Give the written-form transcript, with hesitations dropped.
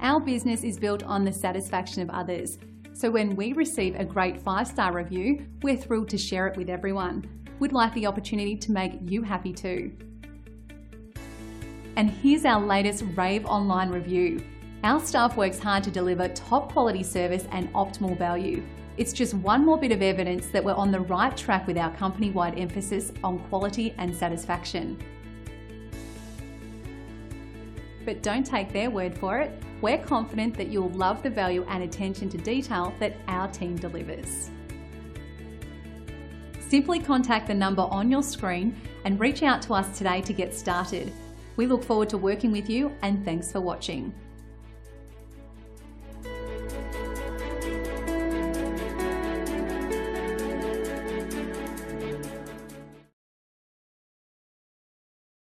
Our business is built on the satisfaction of others. So when we receive a great 5-star review, we're thrilled to share it with everyone. We'd like the opportunity to make you happy too. And here's our latest rave online review. Our staff works hard to deliver top quality service and optimal value. It's just one more bit of evidence that we're on the right track with our company-wide emphasis on quality and satisfaction. But don't take their word for it. We're confident that you'll love the value and attention to detail that our team delivers. Simply contact the number on your screen and reach out to us today to get started. We look forward to working with you, and thanks for watching.